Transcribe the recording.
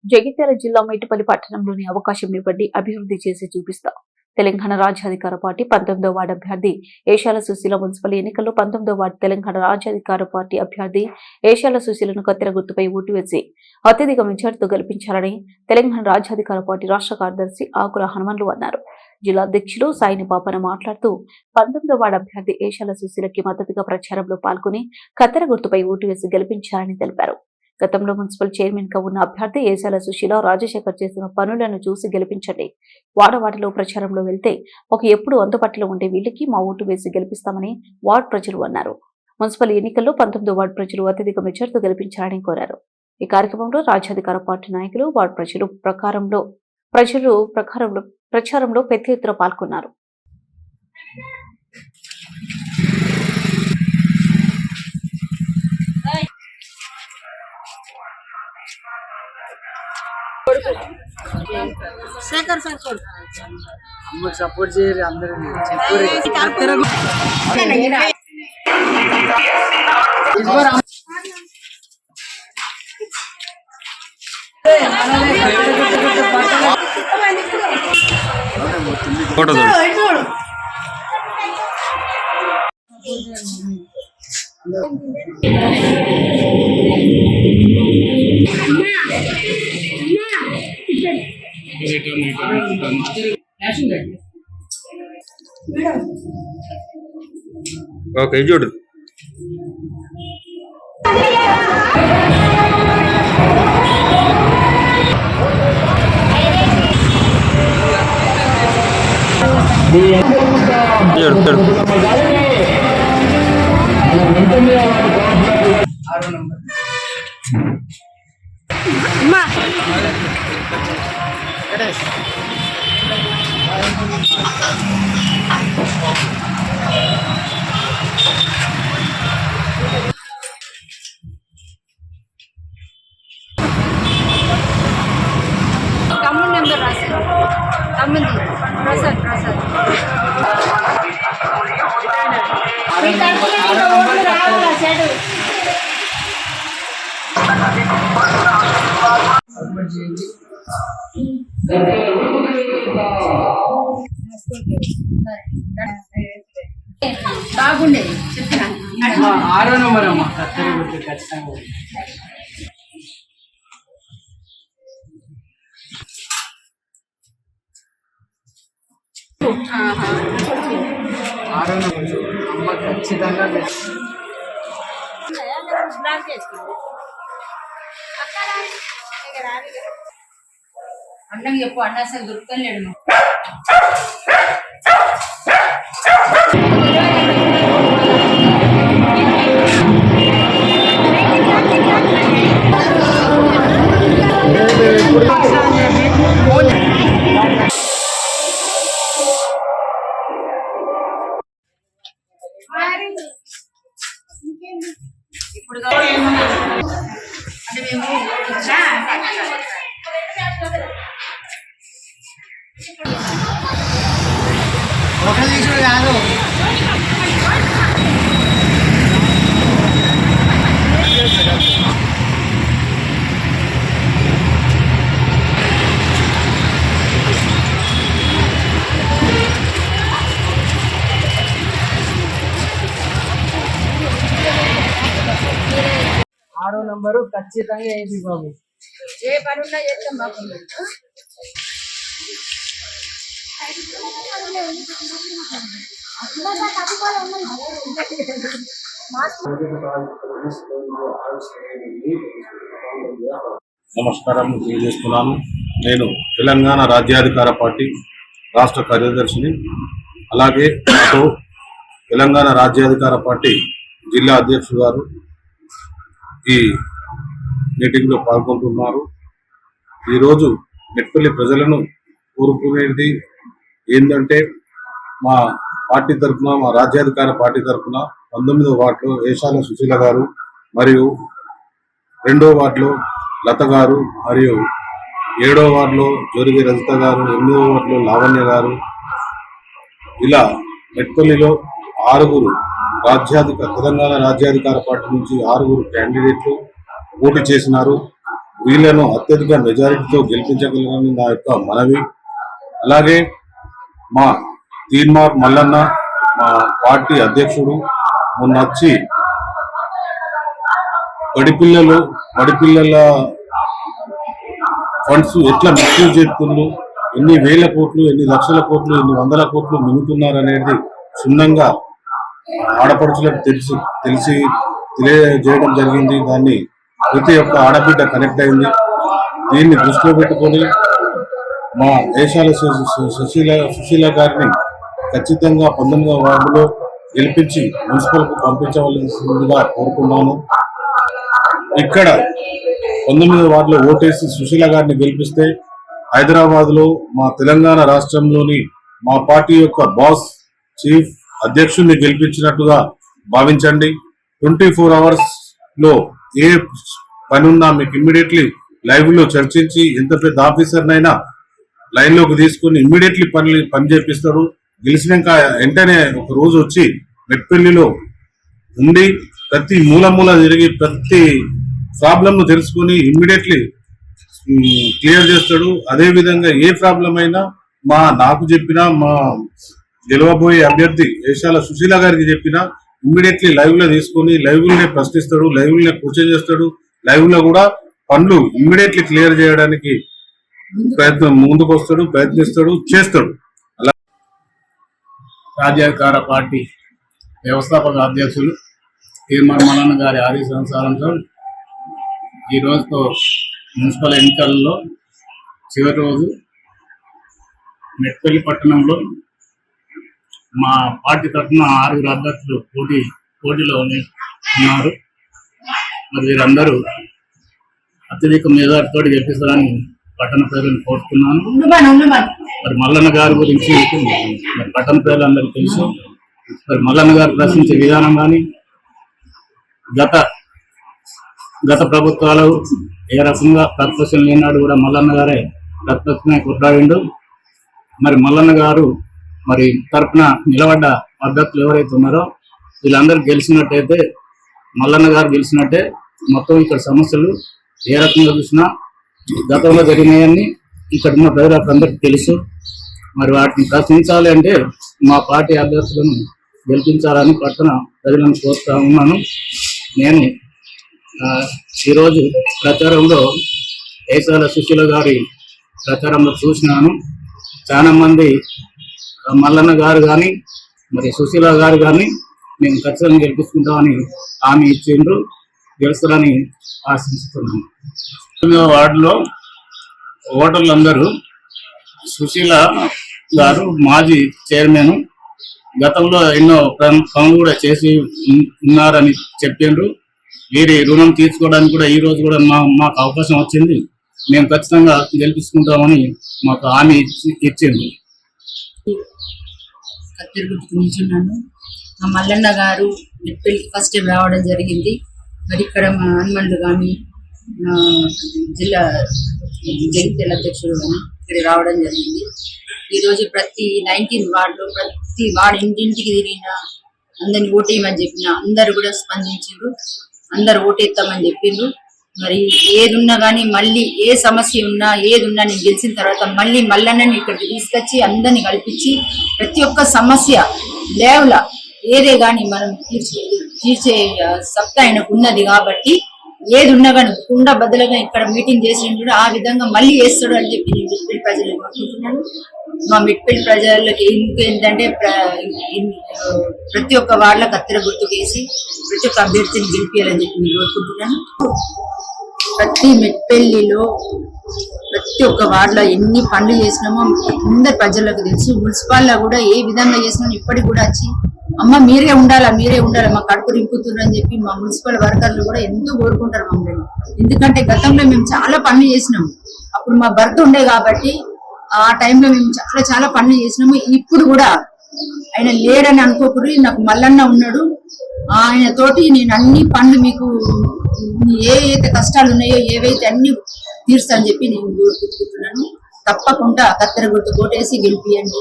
జగిత్యాల జిల్లా మేటిపల్లి పట్టణంలోని అవకాశం ఇవ్వండి, అభివృద్ధి చేసి చూపిస్తాం. తెలంగాణ రాజ్యాధికార పార్టీ 19వ వార్డు అభ్యర్థి ఏషాల సుశీల మున్సిపల్ ఎన్నికల్లో 19వ వార్డు తెలంగాణ రాజ్యాధికార పార్టీ అభ్యర్థి ఏషాల సుశీలను కత్తెర గుర్తుపై ఓటు వేసి అత్యధిక మెజార్టీతో గెలిపించాలని తెలంగాణ రాజ్యాధికార పార్టీ రాష్ట్ర కార్యదర్శి ఆకుల హనుమన్లు అన్నారు. జిల్లా అధ్యక్షులు సాయిని పాపన మాట్లాడుతూ 19వ వార్డు అభ్యర్థి ఏషాల సుశీలకి మద్దతుగా ప్రచారంలో పాల్గొని కత్తెర గుర్తుపై ఓటు వేసి గెలిపించాలని తెలిపారు. గతంలో మున్సిపల్ చైర్మన్ గా ఉన్న అభ్యర్థి ఏషాల సుశీల రాజశేఖర్ చేసిన పనులను చూసి గెలిపించండి. వాడవాటిలో ప్రచారంలో వెళ్తే ఎప్పుడు అందుబాటులో ఉండే వీళ్ళకి మా ఓటు వేసి గెలిపిస్తామని వార్డు ప్రజలు అన్నారు. మున్సిపల్ ఎన్నికల్లో 19వ వార్డు ప్రజలు అత్యధిక మెజార్టీతో గెలిపించాలని కోరారు. ఈ కార్యక్రమంలో రాజ్యాధికార పార్టీ నాయకులు, వార్డు ప్రజలు ప్రచారంలో పెద్ద ఎత్తున పాల్గొన్నారు. సపోర్ట్ చేయరు అందరూ ఓకే చూడు బాగుండేది చెప్పిన 6వ నంబర్ అమ్మ కత్తెర గుర్తు ఖచ్చితంగా 6వ నంబర్ అమ్మ ఖచ్చితంగా అన్నకి చెప్పు, అన్న అసలు దొరుకుతలేడు. ఇప్పుడు అంటే మేము ఒకటి తీసుడు కాదు. ఆరో నంబరు ఖచ్చితంగా ఏంటి బాబు, ఏ పనున్నా చేస్తాం బాబు. నమస్కారం తెలియజేస్తున్నాను. నేను తెలంగాణ రాజ్యాధికార పార్టీ రాష్ట్ర కార్యదర్శిని. అలాగే నాతో తెలంగాణ రాజ్యాధికార పార్టీ జిల్లా అధ్యక్షుడు గారు ఈ మీటింగ్లో పాల్గొంటున్నారు. ఈరోజు మెట్పల్లి ప్రజలను కోరుకునేది ఏంటంటే, మా పార్టీ తరఫున, మా రాజ్యాధికార పార్టీ తరఫున 19వ వార్డులో ఏషాల సుశీల గారు, మరియు 2వ వార్డులో లత గారు, మరియు 7వ వార్డులో జోరిగి రజిత గారు, 8వ వార్డులో లావణ్య గారు, ఇలా మెట్పల్లిలో 6గురు తెలంగాణ రాజ్యాధికార పార్టీ నుంచి 6గురు క్యాండిడేట్లు పోటీ చేసినారు. వీళ్ళను అత్యధిక మెజారిటీతో గెలిపించగలరని నా యొక్క మనవి. అలాగే మా తీన్మార్ మల్లన్న మా పార్టీ అధ్యక్షుడు మొన్న వచ్చి బడిపిల్లల ఫండ్స్ ఎట్లా మిస్యూజ్ చేస్తున్నారు, ఎన్ని వేల కోట్లు, ఎన్ని లక్షల కోట్లు, ఎన్ని వందల కోట్లు మిగుతున్నారు అనేది క్షుణ్ణంగా ఆడపడుచులకు తెలియజేయడం జరిగింది. దాన్ని ప్రతి ఒక్క ఆడబిడ్డ కనెక్ట్ అయింది. దీన్ని దృష్టిలో పెట్టుకొని మా ఏషాల సుశీల గారిని ఖచ్చితంగా 19వ వార్డులో గెలిపించి మున్సిపల్కు పంపించవలసిందిగా కోరుకున్నాను. ఇక్కడ 19వ వార్డులో ఓటేసి సుశీల గారిని గెలిపిస్తే హైదరాబాద్ లో మా తెలంగాణ రాష్ట్రంలోని మా పార్టీ యొక్క బాస్ చీఫ్ అధ్యక్షుడిని గెలిపించినట్టుగా భావించండి. 24 hours లో ఏ పని ఉన్నా మీకు ఇమ్మీడియట్లీ లైవ్ లో చర్చించి ఎంత పెద్ద ఆఫీసర్నైనా లైన్ లోకి తీసుకుని ఇమ్మీడియట్లీ పని చేపిస్తాడు. గెలిచినాక వెంటనే ఒక రోజు వచ్చి మెట్పల్లిలో ఉండి ప్రతి మూల తిరిగి ప్రతి ప్రాబ్లమ్ ను తెలుసుకుని ఇమ్మీడియట్లీ క్లియర్ చేస్తాడు. అదే విధంగా ఏ ప్రాబ్లం అయినా నాకు చెప్పినా, మా గెలవబోయే అభ్యర్థి ఏషాల సుశీల గారికి చెప్పినా ఇమ్మీడియట్లీ లైవ్ లో తీసుకొని లైవ్ లోనే ప్రశ్నిస్తాడు, లైవ్ లోనే క్వశ్చన్ చేస్తాడు, లైవ్ లో కూడా పనులు ఇమ్మీడియట్లీ క్లియర్ చేయడానికి ముందుకు వస్తాడు, ప్రయత్నిస్తాడు, చేస్తాడు. అలా రాజ్యాధికార పార్టీ వ్యవస్థాపక అధ్యక్షులు తీన్మార్ మల్లన్న గారి ఆదేశానుసారంతో ఈ రోజుతో మున్సిపల్ ఎన్నికల్లో చివరి రోజు మెట్పల్లి పట్టణంలో మా పార్టీ తరఫున 6 అభ్యర్థులు పోటీలో ఉన్నారు. మరి వీరందరూ అత్యధిక మెజార్టీతో గెలిపిస్తారని పట్టణ ప్రజలను కోరుతున్నాను. మరి మల్లన్న గారి గురించి మరి పట్టణ ప్రజలందరికీ తెలుసు. మరి మల్లన్న గారు ప్రశ్నించే విధానం కానీ గత ప్రభుత్వాలు ఏ రకంగా ప్రతిపక్షం లేనాడు కూడా మల్లన్న గారే ప్రతిపక్షమే కొట్లాడిండు. మరి మల్లన్న గారు మరి తరఫున నిలబడ్డ అభ్యర్థులు ఎవరైతే ఉన్నారో వీళ్ళందరూ గెలిచినట్టయితే మల్లన్న గారు గెలిచినట్టే. మొత్తం ఇక్కడ సమస్యలు ఏ రకంగా చూసినా గతంలో జరిగినాయని ఇక్కడ ఉన్న ప్రజలందరికీ తెలుసు. మరి వాటిని ప్రశ్నించాలి అంటే మా పార్టీ అభ్యర్థులను గెలిపించాలని పట్టణ ప్రజలను కోరుతా ఉన్నాను. నేను ఈరోజు ప్రచారంలో ఏషాల సుశీల గారి ప్రచారంలో చూసినాను. చాలా మంది మల్లన్న గారు కానీ మరి సుశీల గారు కానీ మేము ఖచ్చితంగా గెలిపించుకుంటామని హామీ ఇచ్చిండ్రు. గెలుస్తారని ఆశిస్తున్నాను. 9వ వార్డులో ఓటర్లందరూ సుశీల గారు మాజీ చైర్మన్, గతంలో ఎన్నో పనులు కూడా చేసి ఉన్నారని చెప్పిండ్రు. వీరి రుణం తీర్చుకోవడానికి కూడా ఈ రోజు కూడా మాకు అవకాశం వచ్చింది. మేము ఖచ్చితంగా గెలిపించుకుంటామని మాకు హామీ ఇచ్చింది. కత్తిరుగుట్టుకు నిల్చున్నాను. మా మల్లన్న గారు మెట్పల్లికి ఫస్ట్ టైం రావడం జరిగింది. మరి ఇక్కడ మా హనుమంతులు కానీ జిల్లా జగిత్యాల అధ్యక్షుడు కానీ ఇక్కడ రావడం జరిగింది. ఈరోజు ప్రతి 19th వార్డులో ప్రతి వార్డు ఇంటింటికి తిరిగిన అందరిని ఓటేయమని చెప్పిన అందరు కూడా స్పందించారు. అందరు ఓటేస్తామని చెప్పిండ్రు. మరి ఏది ఉన్నా కానీ మళ్ళీ ఏ సమస్య ఉన్నా ఏది ఉన్నా నేను గెలిచిన తర్వాత మళ్ళీ మల్లన్నని ఇక్కడికి తీసుకొచ్చి అందరినీ కల్పించి ప్రతి ఒక్క సమస్య లేవల ఏదే కానీ మనం తీర్చే సత్తా ఆయనకు ఉన్నది. కాబట్టి ఏది ఉన్నా కానీ కుండ బద్దలుగా ఇక్కడ మీటింగ్ చేసిండు. ఆ విధంగా మళ్ళీ వేస్తాడు అని చెప్పి నేను మిట్పల్లి ప్రజలు కోరుకుంటున్నాను. మా మిట్పల్లి ప్రజలకి ఏంటంటే ప్రతి ఒక్క వార్డులో కత్తెర గుర్తుకేసి ప్రతి ఒక్క అభ్యర్థిని గెలిపించాలని చెప్పి నేను కోరుకుంటున్నాను. ప్రతి మెట్పల్లిలో ప్రతి ఒక్క వార్డులో ఎన్ని పనులు చేసినామో అందరు ప్రజలకు తెలుసు. మున్సిపాల్లో కూడా ఏ విధంగా చేసినామో ఇప్పటికి కూడా వచ్చి అమ్మ మీరే ఉండాలా మా కడుపు రింపుతున్నారు అని చెప్పి మా మున్సిపల్ వర్కర్లు కూడా ఎంతో కోరుకుంటారు మమ్మల్ని. ఎందుకంటే గతంలో మేము చాలా పనులు చేసినాము. అప్పుడు మా భర్త ఉండే కాబట్టి ఆ టైంలో మేము చాలా పనులు చేసినాము. ఇప్పుడు కూడా ఆయన లేడని అనుకోకూడదు, నాకు మల్లన్న ఉన్నాడు. ఆయన తోటి నేను అన్ని పనులు మీకు ఏవైతే కష్టాలు ఉన్నాయో ఏవైతే అన్ని తీరుస్తా అని చెప్పి నేను కోరుకుంటున్నాను. తప్పకుండా కత్తెర గుర్తు కోటేసి గెలిపియండి.